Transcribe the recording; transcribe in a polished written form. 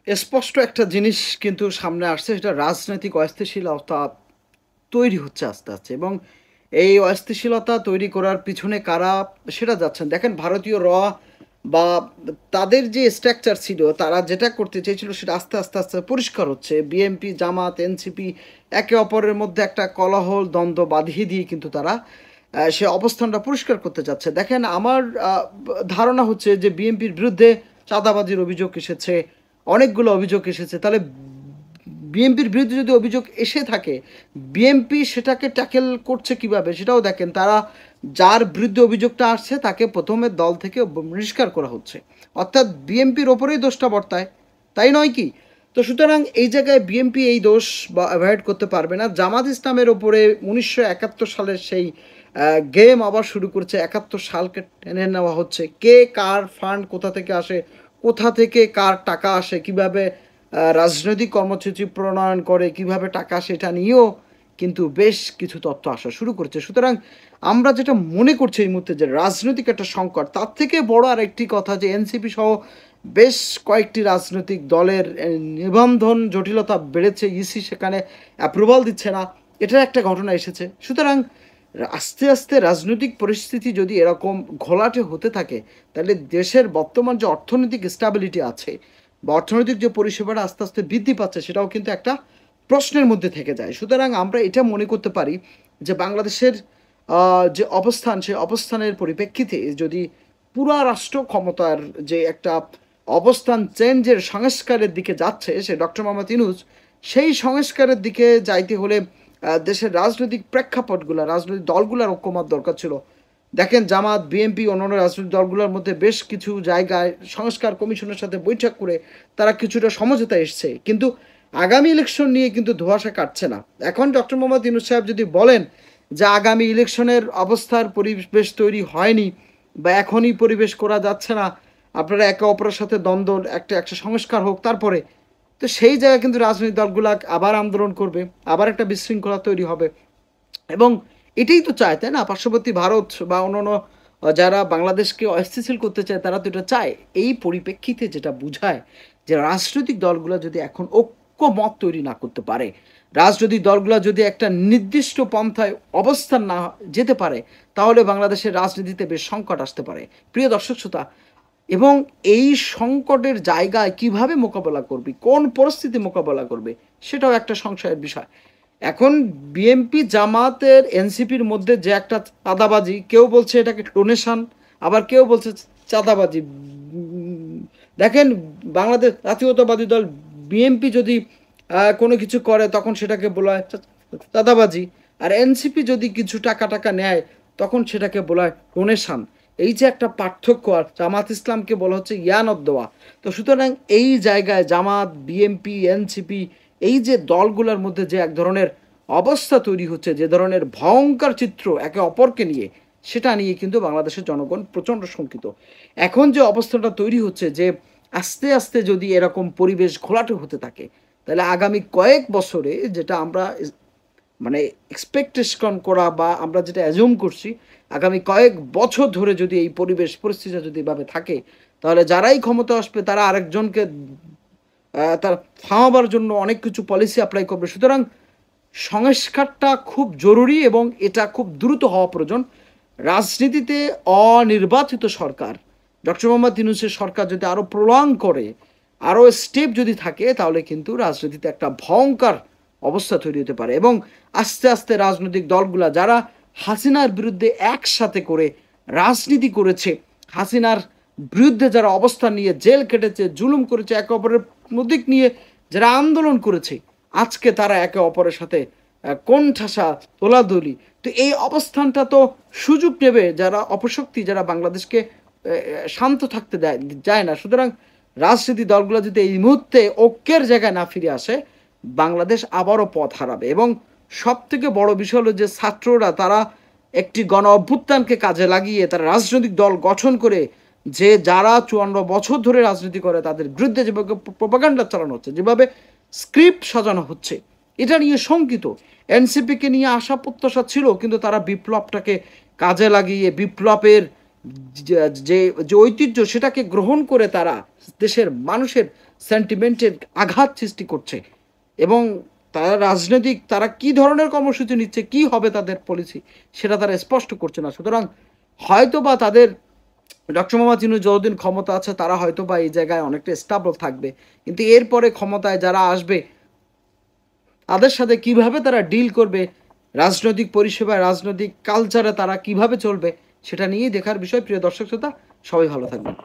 স্পষ্ট একটা জিনিস কিন্তু সামনে আসছে, সেটা রাজনৈতিক অস্থিতিশীলতা তৈরি হচ্ছে আস্তে আস্তে। এবং এই অস্থিতিশীলতা তৈরি করার পিছনে কারা সেটা যাচ্ছেন দেখেন। ভারতীয় বা তাদের যে স্ট্রাকচার ছিল, তারা যেটা করতে চেয়েছিল সেটা আস্তে আস্তে আস্তে পরিষ্কার হচ্ছে। বিএনপি, জামাত, এনসিপি একে অপরের মধ্যে একটা কলহল দ্বন্দ্ব বাঁধিয়ে দিয়ে কিন্তু তারা সে অবস্থানটা পরিষ্কার করতে যাচ্ছে। দেখেন, আমার ধারণা হচ্ছে যে বিএনপির বিরুদ্ধে চাঁদাবাজির অভিযোগ এসেছে, অনেকগুলো অভিযোগ এসেছে। তাহলে বিএনপির বিরুদ্ধে যদি অভিযোগ এসে থাকে, বিএনপি সেটাকে ট্যাকেল করছে কিভাবে সেটাও দেখেন। তারা যার বিরুদ্ধে অভিযোগটা আসছে তাকে প্রথমে দল থেকে বহিষ্কার করা হচ্ছে, অর্থাৎ বিএনপির ওপরেই দোষটা বর্তায়, তাই নয় কি? তো সুতরাং এই জায়গায় বিএনপি এই দোষ বা অ্যাভয়েড করতে পারবে না। জামাত ইসলামের ওপরে 1971 সালের সেই গেম আবার শুরু করছে। 71 সালকে টেনে নেওয়া হচ্ছে, কে কার ফান্ড কোথা থেকে আসে, কোথা থেকে কার টাকা আসে, কিভাবে রাজনৈতিক কর্মসূচি প্রণয়ন করে, কিভাবে টাকা, সেটা নিয়েও কিন্তু বেশ কিছু তথ্য আসা শুরু করছে। সুতরাং আমরা যেটা মনে করছি এই মুহূর্তে যে রাজনৈতিক একটা সংকট, তার থেকে বড় আর একটি কথা যে এনসিপি সহ বেশ কয়েকটি রাজনৈতিক দলের নিবন্ধন জটিলতা বেড়েছে। ইসি সেখানে অ্যাপ্রুভাল দিচ্ছে না, এটার একটা ঘটনা এসেছে। সুতরাং আস্তে আস্তে রাজনৈতিক পরিস্থিতি যদি এরকম ঘোলাটে হতে থাকে, তাহলে দেশের বর্তমান যে অর্থনৈতিক স্ট্যাবিলিটি আছে বা অর্থনৈতিক যে পরিষেবাটা আস্তে আস্তে বৃদ্ধি পাচ্ছে, সেটাও কিন্তু একটা প্রশ্নের মধ্যে থেকে যায়। সুতরাং আমরা এটা মনে করতে পারি যে বাংলাদেশের যে অবস্থান, সেই অবস্থানের পরিপ্রেক্ষিতে যদি পুরা রাষ্ট্র ক্ষমতার যে একটা অবস্থান চেঞ্জের সংস্কারের দিকে যাচ্ছে, সে ডক্টর মোহাম্মদ ইউনূস সেই সংস্কারের দিকে যাইতে হলে দেশের রাজনৈতিক প্রেক্ষাপটগুলো, রাজনৈতিক দলগুলোর ঐক্যমত দরকার ছিল। দেখেন, জামাত, বিএনপি, অন্যান্য রাজনৈতিক দলগুলোর মধ্যে বেশ কিছু জায়গায় সংস্কার কমিশনের সাথে বৈঠক করে তারা কিছুটা সমঝোতা এসছে, কিন্তু আগামী ইলেকশন নিয়ে কিন্তু ধোঁয়াশা কাটছে না। এখন ডক্টর মোহাম্মদ ইউনূস সাহেব যদি বলেন যে আগামী ইলেকশনের অবস্থার পরিবেশ তৈরি হয়নি বা এখনই পরিবেশ করা যাচ্ছে না, আপনারা একে অপরের সাথে দ্বন্দ্ব, একটা একটা সংস্কার হোক তারপরে, তো সেই জায়গায় কিন্তু রাজনৈতিক দলগুলা আবার আন্দোলন করবে, আবার একটা বিশৃঙ্খলা তৈরি হবে। এবং এটাই তো চায়, তাই না? পার্শ্ববর্তী ভারত বা অন্যান্য যারা বাংলাদেশকে অস্থিতিশীল করতে চায়, তারা তো এটা চায়। এই পরিপ্রেক্ষিতে যেটা বুঝায় যে রাজনৈতিক দলগুলো যদি এখন ঐক্যমত তৈরি না করতে পারে, রাজনৈতিক দলগুলো যদি একটা নির্দিষ্ট পন্থায় অবস্থান না যেতে পারে, তাহলে বাংলাদেশের রাজনীতিতে বেশ সংকট আসতে পারে, প্রিয় দর্শক শ্রোতা। এবং এই সংকটের জায়গায় কিভাবে মোকাবেলা করবি, কোন পরিস্থিতি মোকাবেলা করবে, সেটাও একটা সংশয়ের বিষয়। এখন বিএনপি, জামাতের, এনসিপির মধ্যে যে একটা চাঁদাবাজি, কেউ বলছে এটাকে ডোনেশন, আবার কেউ বলছে চাঁদাবাজি। দেখেন, বাংলাদেশ জাতীয়তাবাদী দল বিএনপি যদি কোনো কিছু করে, তখন সেটাকে বলা হয় চাঁদাবাজি। আর এনসিপি যদি কিছু টাকা টাকা নেয়, তখন সেটাকে বলা হয় ডোনেশন। এই যে একটা পার্থক্য, আর জামাত ইসলামকে বলা হচ্ছে ইয়ানত দেওয়া। তো সুতরাং এই জায়গায় জামাত, বিএনপি, এনসিপি, এই যে দলগুলোর মধ্যে যে এক ধরনের অবস্থা তৈরি হচ্ছে, যে ধরনের ভয়ঙ্কর চিত্র একে অপরকে নিয়ে, সেটা নিয়ে কিন্তু বাংলাদেশের জনগণ প্রচণ্ড শঙ্কিত। এখন যে অবস্থাটা তৈরি হচ্ছে, যে আস্তে আস্তে যদি এরকম পরিবেশ ঘোলাটে হতে থাকে, তাহলে আগামী কয়েক বছরে যেটা আমরা মানে এক্সপেকটেশন করা বা আমরা যেটা অ্যাজুম করছি, আগামী কয়েক বছর ধরে যদি এই পরিবেশ পরিস্থিতি যদি এভাবে থাকে, তাহলে যারাই ক্ষমতা আসবে তারা আরেকজনকে তার থামাবার জন্য অনেক কিছু পলিসি অ্যাপ্লাই করবে। সুতরাং সংস্কারটা খুব জরুরি এবং এটা খুব দ্রুত হওয়া প্রয়োজন। রাজনীতিতে অনির্বাচিত সরকার, ডক্টর মোহাম্মদ ইউনূসের সরকার যদি আরও প্রলং করে, আরও স্টেপ যদি থাকে, তাহলে কিন্তু রাজনীতিতে একটা ভয়ঙ্কর অবস্থা তৈরি হতে পারে। এবং আস্তে আস্তে রাজনৈতিক দলগুলা যারা হাসিনার বিরুদ্ধে একসাথে করে রাজনীতি করেছে, হাসিনার বিরুদ্ধে যারা অবস্থান নিয়ে জেল কেটেছে, জুলুম করেছে, একে অপরের প্রতীক নিয়ে যারা আন্দোলন করেছে, আজকে তারা একে অপরের সাথে কোণঠাসা, তোলাধুলি। তো এই অবস্থানটা তো সুযোগ নেবে যারা অপশক্তি, যারা বাংলাদেশকে শান্ত থাকতে দেয় যায় না। সুতরাং রাজনীতি দলগুলো যদি এই মুহূর্তে ঐক্যের জায়গায় না ফিরে আসে, বাংলাদেশ আবারও পথ হারাবে। এবং সব থেকে বড় বিষয় হলো যে ছাত্ররা, তারা একটি গণ অভ্যুত্থানকে কাজে লাগিয়ে তারা রাজনৈতিক দল গঠন করে, যে যারা 54 বছর ধরে রাজনীতি করে তাদের বিরুদ্ধে যেভাবে প্রপাগান্ডা চালানো হচ্ছে, যেভাবে স্ক্রিপ্ট সাজানো হচ্ছে, এটা নিয়ে শঙ্কিত। এনসিপিকে নিয়ে আশা প্রত্যাশা ছিল, কিন্তু তারা বিপ্লবটাকে কাজে লাগিয়ে বিপ্লবের যে যে ঐতিহ্য, সেটাকে গ্রহণ করে তারা দেশের মানুষের সেন্টিমেন্টের আঘাত সৃষ্টি করছে এবং তারা কি ধরনের কর্মসূচি নিচ্ছে, কি হবে তাদের পলিসি, সেটা তারা স্পষ্ট করছে না। সুতরাং হয়তো বা তাদের ডক্টর মোহাম্মদ ইউনূস যতদিন ক্ষমতা আছে তারা হয়তো বা এই জায়গায় অনেকটা স্টেবল থাকবে, কিন্তু এরপরে ক্ষমতায় যারা আসবে তাদের সাথে কিভাবে তারা ডিল করবে, রাজনৈতিক পরিষেবা, রাজনৈতিক কালচারে তারা কিভাবে চলবে, সেটা নিয়েই দেখার বিষয়। প্রিয় দর্শক শ্রোতা, সবাই ভালো থাকবেন।